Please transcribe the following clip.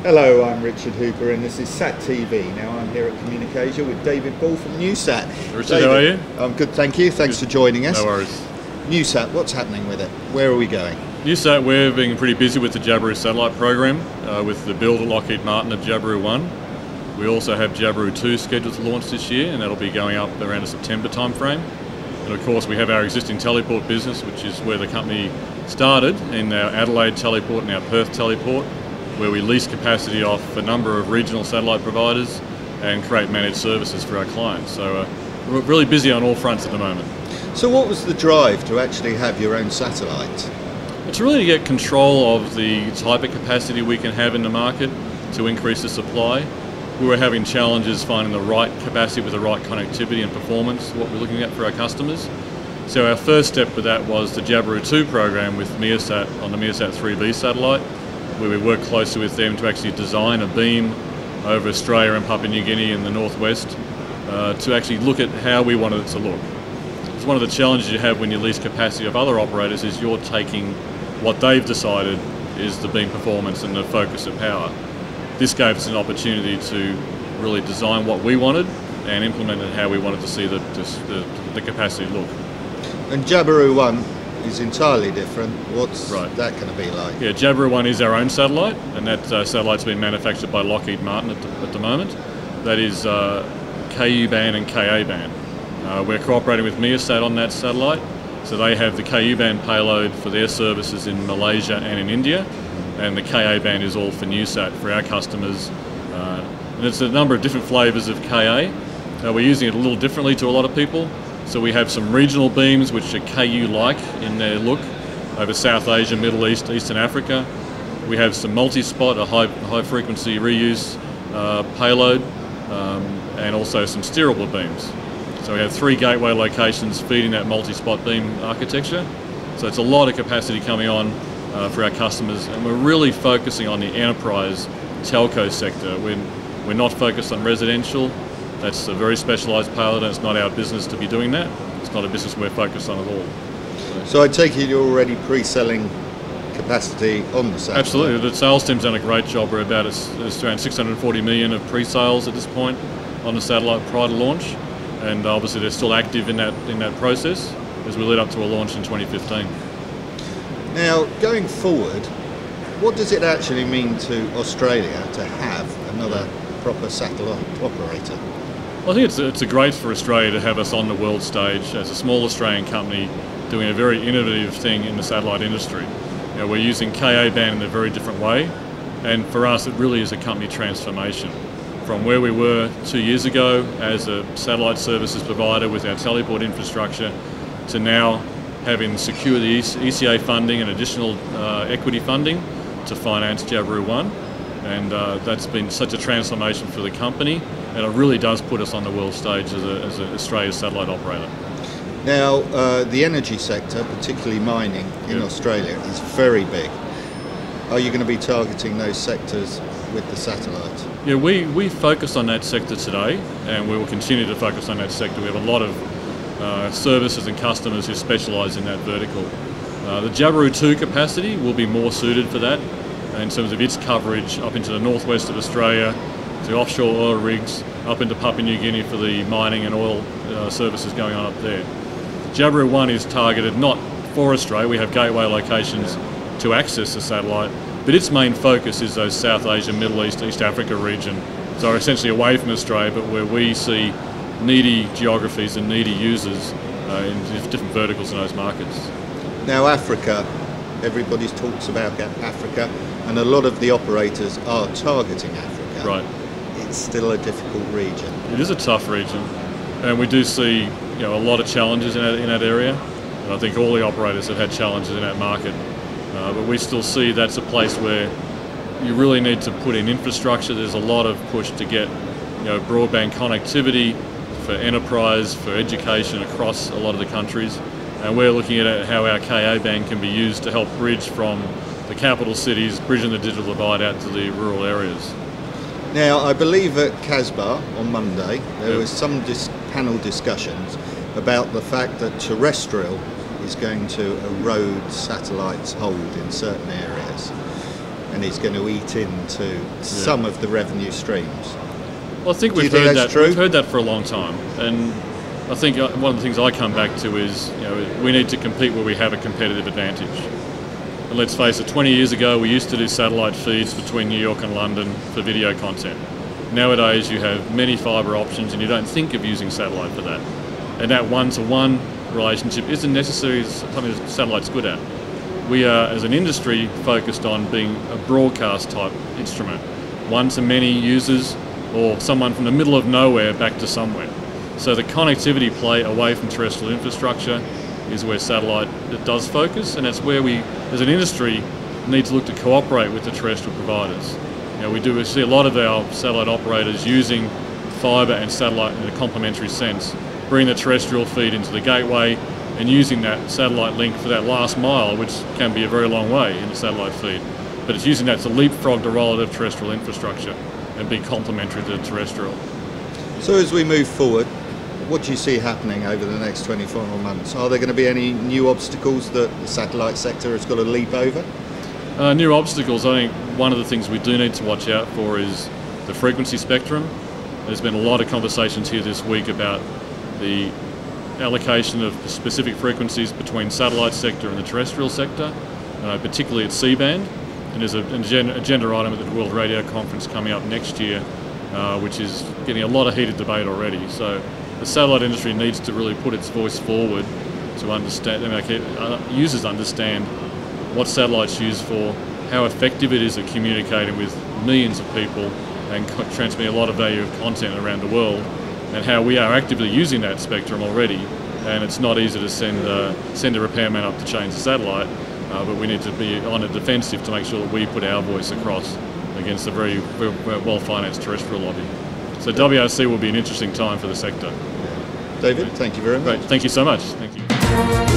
Hello, I'm Richard Hooper and this is Sat TV. Now I'm here at CommunicAsia with David Ball from NewSat. Richard, David, how are you? I'm good, thank you. Thanks for joining us. No worries. NewSat, what's happening with it? Where are we going? NewSat, we're being pretty busy with the Jabiru satellite program, with the build at Lockheed Martin of Jabiru 1. We also have Jabiru 2 scheduled to launch this year, and that'll be going up around the September timeframe. And of course we have our existing teleport business, which is where the company started, in our Adelaide teleport and our Perth teleport, where we lease capacity off a number of regional satellite providers and create managed services for our clients. So we're really busy on all fronts at the moment. So what was the drive to actually have your own satellite? It's really to get control of the type of capacity we can have in the market to increase the supply. We were having challenges finding the right capacity with the right connectivity and performance, what we're looking at for our customers. So our first step with that was the Jabiru 2 program with NewSat on the NewSat 3B satellite, where we worked closely with them to actually design a beam over Australia and Papua New Guinea in the northwest to actually look at how we wanted it to look. It's one of the challenges you have when you lease capacity of other operators is you're taking what they've decided is the beam performance and the focus of power. This gave us an opportunity to really design what we wanted and implement it how we wanted to see the capacity look. And Jabiru 1 is entirely different. What's that going to be like? Yeah, Jabiru 1 is our own satellite, and that satellite's been manufactured by Lockheed Martin at the moment. That is KU band and KA band. We're cooperating with NewSat on that satellite, so they have the KU band payload for their services in Malaysia and in India, and the KA band is all for NewSat for our customers. And it's a number of different flavours of KA. We're using it a little differently to a lot of people. So we have some regional beams which are KU-like in their look over South Asia, Middle East, Eastern Africa. We have some multi-spot, a high frequency reuse payload, and also some steerable beams. So we have 3 gateway locations feeding that multi-spot beam architecture. So it's a lot of capacity coming on for our customers, and we're really focusing on the enterprise telco sector. We're not focused on residential. That's a very specialised payload, and it's not our business to be doing that. It's not a business we're focused on at all. So I take it you're already pre-selling capacity on the satellite? Absolutely. The sales team's done a great job. We're about it's around 640 million of pre-sales at this point on the satellite prior to launch, and obviously they're still active in that process as we lead up to a launch in 2015. Now, going forward, what does it actually mean to Australia to have another proper satellite operator? I think it's great for Australia to have us on the world stage as a small Australian company doing a very innovative thing in the satellite industry. You know, we're using KA band in a very different way, and for us it really is a company transformation. From where we were 2 years ago as a satellite services provider with our teleport infrastructure to now having secured the ECA funding and additional equity funding to finance Jabiru 1. And that's been such a transformation for the company, and it really does put us on the world stage as an Australia's satellite operator. Now, the energy sector, particularly mining in Australia, is very big. Are you going to be targeting those sectors with the satellite? Yeah, we focus on that sector today, and we will continue to focus on that sector. We have a lot of services and customers who specialise in that vertical. The Jabiru 2 capacity will be more suited for that, in terms of its coverage up into the northwest of Australia, to offshore oil rigs, up into Papua New Guinea for the mining and oil services going on up there. Jabiru 1 is targeted not for Australia. We have gateway locations to access the satellite, but its main focus is those South Asia, Middle East, East Africa region, so essentially away from Australia, but where we see needy geographies and needy users in different verticals in those markets. Now, Africa, everybody talks about Africa, and a lot of the operators are targeting Africa. Right. It's still a difficult region. It is a tough region, and we do see a lot of challenges in that area. And I think all the operators have had challenges in that market, but we still see that's a place where you really need to put in infrastructure. There's a lot of push to get broadband connectivity for enterprise, for education across a lot of the countries. And we're looking at how our KA band can be used to help bridge from the capital cities, bridging the digital divide out to the rural areas. Now, I believe at Casbah on Monday, there was some panel discussions about the fact that terrestrial is going to erode satellites' hold in certain areas. and is going to eat into some of the revenue streams. Well, I think Do you we've think heard that's that. true? We've heard that for a long time, and I think one of the things I come back to is, we need to compete where we have a competitive advantage. And let's face it, 20 years ago we used to do satellite feeds between New York and London for video content. Nowadays you have many fibre options and you don't think of using satellite for that. And that one-to-one relationship isn't necessarily something that satellite's good at. We are, as an industry, focused on being a broadcast type instrument. One-to-many users, or someone from the middle of nowhere back to somewhere. So the connectivity play away from terrestrial infrastructure is where satellite does focus, and that's where we, as an industry, need to look to cooperate with the terrestrial providers. We see a lot of our satellite operators using fibre and satellite in a complementary sense, bringing the terrestrial feed into the gateway and using that satellite link for that last mile, which can be a very long way in the satellite feed. But it's using that to leapfrog the role of terrestrial infrastructure and be complementary to the terrestrial. So as we move forward, what do you see happening over the next 24 months? Are there going to be any new obstacles that the satellite sector has got to leap over? New obstacles, I think one of the things we do need to watch out for is the frequency spectrum. There's been a lot of conversations here this week about the allocation of specific frequencies between satellite sector and the terrestrial sector, particularly at C-band. And there's an agenda item at the World Radio Conference coming up next year, which is getting a lot of heated debate already. So the satellite industry needs to really put its voice forward to understand, and make users understand what satellite's used for, how effective it is at communicating with millions of people and transmitting a lot of value of content around the world, and how we are actively using that spectrum already. And it's not easy to send a repairman up to change the satellite, but we need to be on a defensive to make sure that we put our voice across against a very well-financed terrestrial lobby. So WRC will be an interesting time for the sector. David, thank you very much. Great, thank you so much. Thank you.